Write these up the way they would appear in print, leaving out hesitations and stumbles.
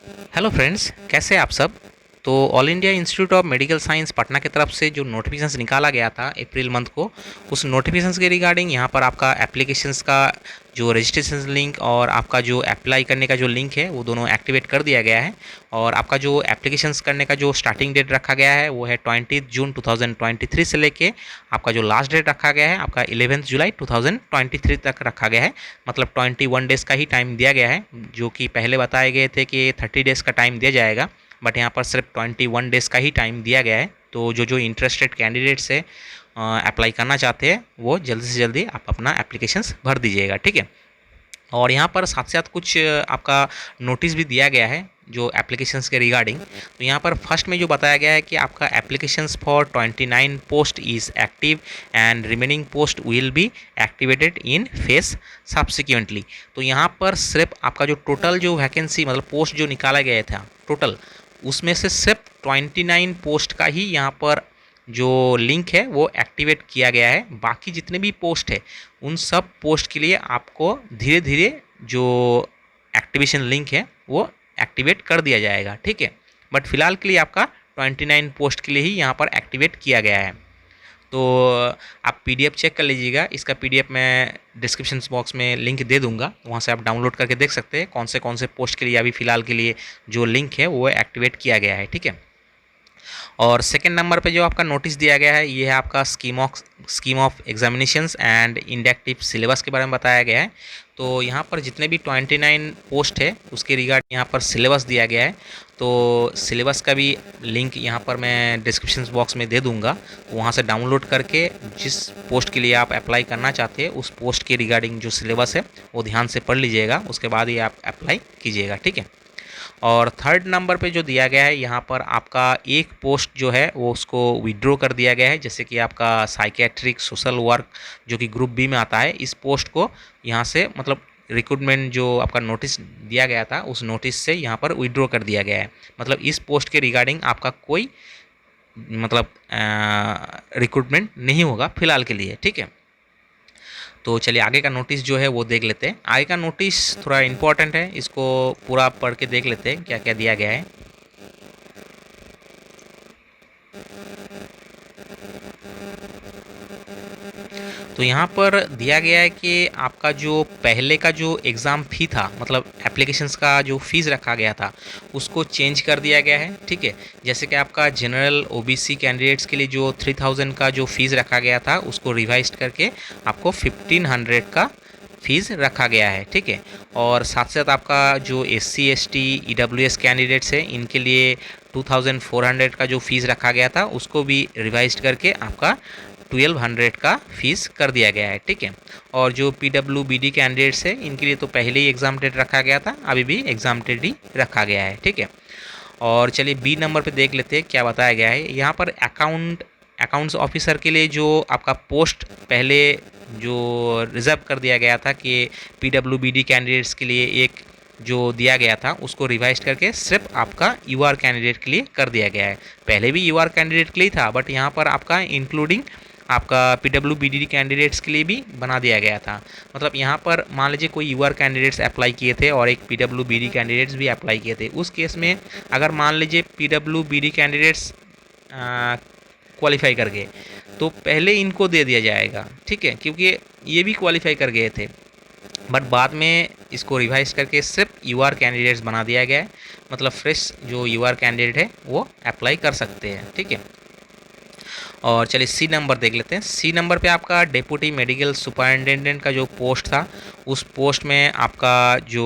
Hello friends, कैसे हैं आप सब। तो all India institute of medical science Patna की तरफ से जो नोटिफिकेशंस निकाला गया था अप्रैल मंथ को, उस नोटिफिकेशंस के रिगार्डिंग यहाँ पर आपका एप्लीकेशंस का जो रजिस्ट्रेशन लिंक और आपका जो अप्लाई करने का जो लिंक है वो दोनों एक्टिवेट कर दिया गया है। और आपका जो एप्लीकेशंस करने का जो स्टार्टिंग डेट रखा गया है वो है 20 जून 2023 से लेके आपका जो लास्ट डेट रखा गया है आपका 11 जुलाई 2023 तक रखा गया है। मतलब 21 डेज़ का ही टाइम दिया गया है, जो कि पहले बताए गए थे कि 30 डेज़ का टाइम दिया जाएगा, बट यहाँ पर सिर्फ 21 डेज़ का ही टाइम दिया गया है। तो जो इंटरेस्टेड कैंडिडेट्स है अप्लाई करना चाहते हैं वो जल्दी से जल्दी आप अपना एप्लीकेशंस भर दीजिएगा, ठीक है। और यहाँ पर साथ साथ कुछ आपका नोटिस भी दिया गया है जो एप्लीकेशंस के रिगार्डिंग। तो यहाँ पर फर्स्ट में जो बताया गया है कि आपका applications for 29 post is active and remaining post will be activated in face subsequently. तो यहाँ पर सिर्फ आपका जो टोटल जो वैकेंसी मतलब पोस्ट जो निकाला गया था टोटल, उसमें से सिर्फ 29 पोस्ट का ही यहाँ पर जो लिंक है वो एक्टिवेट किया गया है। बाकी जितने भी पोस्ट है उन सब पोस्ट के लिए आपको धीरे धीरे जो एक्टिवेशन लिंक है वो एक्टिवेट कर दिया जाएगा, ठीक है। बट फिलहाल के लिए आपका 29 पोस्ट के लिए ही यहाँ पर एक्टिवेट किया गया है। तो आप पीडीएफ चेक कर लीजिएगा, इसका पीडीएफ मैं डिस्क्रिप्शन बॉक्स में लिंक दे दूंगा, वहाँ से आप डाउनलोड करके देख सकते हैं कौन से पोस्ट के लिए अभी फ़िलहाल के लिए जो लिंक है वो एक्टिवेट किया गया है, ठीक है। और सेकंड नंबर पे जो आपका नोटिस दिया गया है ये है आपका scheme of examinations and inductive syllabus के बारे में बताया गया है। तो यहाँ पर जितने भी 29 पोस्ट है उसके रिगार्ड यहाँ पर सिलेबस दिया गया है। तो सिलेबस का भी लिंक यहाँ पर मैं डिस्क्रिप्शन बॉक्स में दे दूँगा, तो वहाँ से डाउनलोड करके जिस पोस्ट के लिए आप अप्लाई करना चाहते हैं उस पोस्ट के रिगार्डिंग जो सिलेबस है वो ध्यान से पढ़ लीजिएगा, उसके बाद ही आप अप्लाई कीजिएगा, ठीक है। और थर्ड नंबर पे जो दिया गया है यहाँ पर आपका एक पोस्ट जो है वो उसको विड्रॉ कर दिया गया है, जैसे कि आपका साइकेट्रिक सोशल वर्क जो कि ग्रुप बी में आता है, इस पोस्ट को यहाँ से मतलब रिक्रूटमेंट जो आपका नोटिस दिया गया था उस नोटिस से यहाँ पर विड्रॉ कर दिया गया है। मतलब इस पोस्ट के रिगार्डिंग आपका कोई मतलब रिक्रूटमेंट नहीं होगा फिलहाल के लिए, ठीक है। तो चलिए आगे का नोटिस जो है वो देख लेते हैं। आगे का नोटिस थोड़ा इम्पोर्टेंट है, इसको पूरा पढ़ के देख लेते हैं क्या क्या दिया गया है। तो यहाँ पर दिया गया है कि आपका जो पहले का जो एग्ज़ाम फ़ी था मतलब एप्लीकेशंस का जो फ़ीस रखा गया था उसको चेंज कर दिया गया है, ठीक है। जैसे कि आपका जनरल ओबीसी कैंडिडेट्स के लिए जो 3000 का जो फ़ीस रखा गया था उसको रिवाइज करके आपको 1500 का फ़ीस रखा गया है, ठीक है। और साथ साथ आपका जो SC ST EWS कैंडिडेट्स है इनके लिए 2400 का जो फ़ीस रखा गया था उसको भी रिवाइज करके आपका 1200 का फ़ीस कर दिया गया है, ठीक है। और जो PWBD कैंडिडेट्स है इनके लिए तो पहले ही एग्ज़ाम डेट रखा गया था, अभी भी एग्ज़ाम डेट ही रखा गया है, ठीक है। और चलिए बी नंबर पे देख लेते हैं क्या बताया गया है। यहाँ पर अकाउंट्स ऑफिसर के लिए जो आपका पोस्ट पहले जो रिज़र्व कर दिया गया था कि PWBD कैंडिडेट्स के लिए एक जो दिया गया था उसको रिवाइज करके सिर्फ आपका यूआर कैंडिडेट के लिए कर दिया गया है। पहले भी यूआर कैंडिडेट के लिए था बट यहाँ पर आपका इंक्लूडिंग आपका PWBD कैंडिडेट्स के लिए भी बना दिया गया था। मतलब यहाँ पर मान लीजिए कोई यूआर कैंडिडेट्स अप्लाई किए थे और एक PWBD कैंडिडेट्स भी अप्लाई किए थे, उस केस में अगर मान लीजिए PWBD कैंडिडेट्स क्वालिफाई कर गए तो पहले इनको दे दिया जाएगा, ठीक है, क्योंकि ये भी क्वालिफाई कर गए थे। बट बाद में इसको रिवाइज करके सिर्फ यूआर कैंडिडेट्स बना दिया गया है। मतलब फ्रेश जो यूआर कैंडिडेट है वो अप्लाई कर सकते हैं, ठीक है। और चलिए सी नंबर देख लेते हैं। सी नंबर पे आपका डेप्यूटी मेडिकल सुपरिटेंडेंट का जो पोस्ट था उस पोस्ट में आपका जो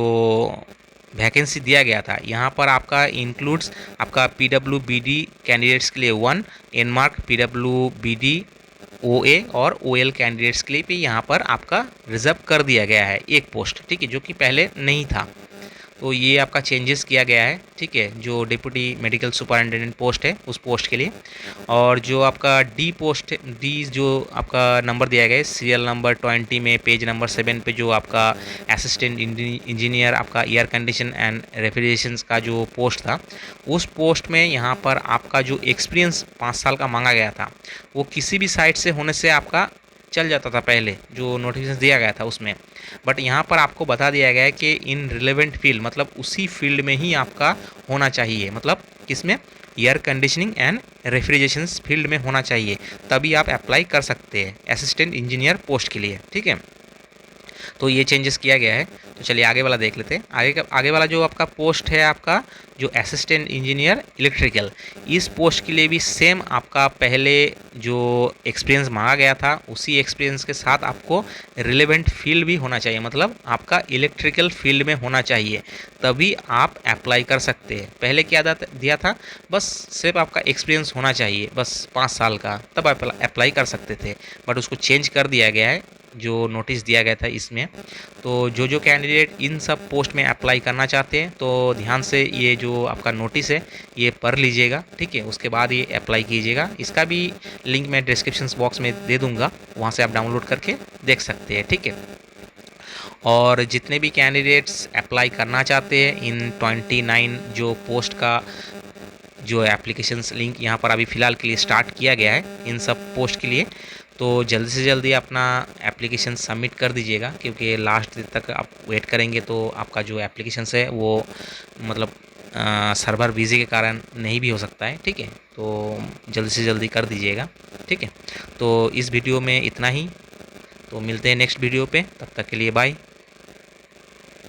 वैकेंसी दिया गया था यहाँ पर आपका इंक्लूड्स आपका PWBD कैंडिडेट्स के लिए 1, एनमार्क PWBD OA और OL कैंडिडेट्स के लिए भी यहाँ पर आपका रिजर्व कर दिया गया है एक पोस्ट, ठीक है, जो कि पहले नहीं था। तो ये आपका चेंजेस किया गया है, ठीक है, जो डिप्टी मेडिकल सुपरिटेंडेंट पोस्ट है उस पोस्ट के लिए। और जो आपका डी पोस्ट डी जो आपका नंबर दिया गया है सीरियल नंबर 20 में पेज नंबर 7 पे जो आपका असिस्टेंट इंजीनियर आपका एयर कंडीशन एंड रेफ्रिजरेशन का जो पोस्ट था उस पोस्ट में यहाँ पर आपका जो एक्सपीरियंस 5 साल का मांगा गया था वो किसी भी साइट से होने से आपका चल जाता था पहले जो नोटिफिकेशन दिया गया था उसमें, बट यहाँ पर आपको बता दिया गया है कि इन रिलेवेंट फील्ड मतलब उसी फील्ड में ही आपका होना चाहिए, मतलब किसमें, air conditioning and refrigeration field में होना चाहिए, तभी आप अप्लाई कर सकते हैं असिस्टेंट इंजीनियर पोस्ट के लिए। ठीक है, तो ये चेंजेस किया गया है। तो चलिए आगे वाला देख लेते हैं। आगे वाला जो आपका पोस्ट है आपका जो असिस्टेंट इंजीनियर इलेक्ट्रिकल, इस पोस्ट के लिए भी सेम आपका पहले जो एक्सपीरियंस मांगा गया था उसी एक्सपीरियंस के साथ आपको रिलेवेंट फील्ड भी होना चाहिए, मतलब आपका इलेक्ट्रिकल फील्ड में होना चाहिए, तभी आप अप्लाई कर सकते हैं। पहले क्या दिया था, बस सिर्फ आपका एक्सपीरियंस होना चाहिए, बस 5 साल का, तब आप अप्लाई कर सकते थे, बट उसको चेंज कर दिया गया है जो नोटिस दिया गया था इसमें। तो जो कैंडिडेट इन सब पोस्ट में अप्लाई करना चाहते हैं तो ध्यान से ये जो आपका नोटिस है ये पढ़ लीजिएगा, ठीक है, उसके बाद ये अप्लाई कीजिएगा। इसका भी लिंक मैं डिस्क्रिप्शन बॉक्स में दे दूंगा, वहाँ से आप डाउनलोड करके देख सकते हैं। ठीक है, और जितने भी कैंडिडेट्स अप्लाई करना चाहते हैं इन 29 जो पोस्ट का जो एप्लीकेशंस लिंक यहाँ पर अभी फ़िलहाल के लिए स्टार्ट किया गया है इन सब पोस्ट के लिए, तो जल्दी से जल्दी अपना एप्लीकेशन सबमिट कर दीजिएगा, क्योंकि लास्ट दिन तक आप वेट करेंगे तो आपका जो एप्लीकेशंस है वो मतलब सर्वर बिजी के कारण नहीं भी हो सकता है। ठीक है, तो जल्दी से जल्दी कर दीजिएगा। ठीक है, तो इस वीडियो में इतना ही, तो मिलते हैं नेक्स्ट वीडियो पे, तब तक के लिए बाय।